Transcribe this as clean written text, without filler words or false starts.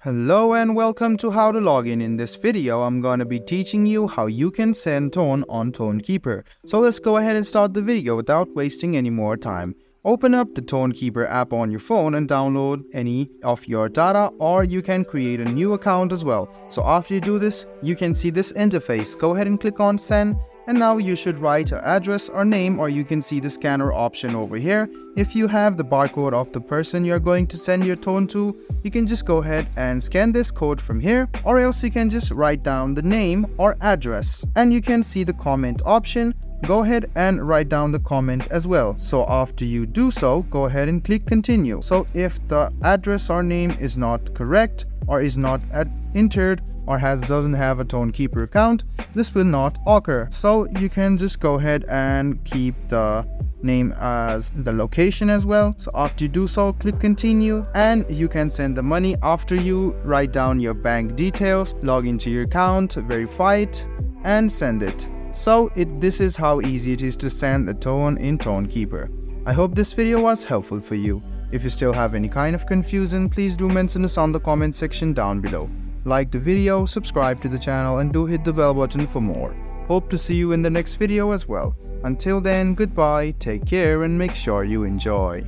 Hello and welcome to How to Login. In this video, I'm going to be teaching you how you can send tone on Tonkeeper. So let's go ahead and start the video without wasting any more time. Open up the Tonkeeper app on your phone and download any of your data, or you can create a new account as well. So after you do this, you can see this interface. Go ahead and click on send. And now you should write an address or name, or you can see the scanner option over here. If you have the barcode of the person you're going to send your tone to, you can just go ahead and scan this code from here, or else you can just write down the name or address. And you can see the comment option. Go ahead and write down the comment as well. So after you do so, go ahead and click continue. So if the address or name is not correct or is not entered, or doesn't have a Tonkeeper account, this will not occur. So you can just go ahead and keep the name as the location as well. So after you do so, click continue, and you can send the money after you write down your bank details, log into your account, verify it, and send it. So this is how easy it is to send a tone in Tonkeeper. I hope this video was helpful for you. If you still have any kind of confusion, please do mention us on the comment section down below. Like the video, subscribe to the channel, and do hit the bell button for more. Hope to see you in the next video as well. Until then, goodbye, take care, and make sure you enjoy.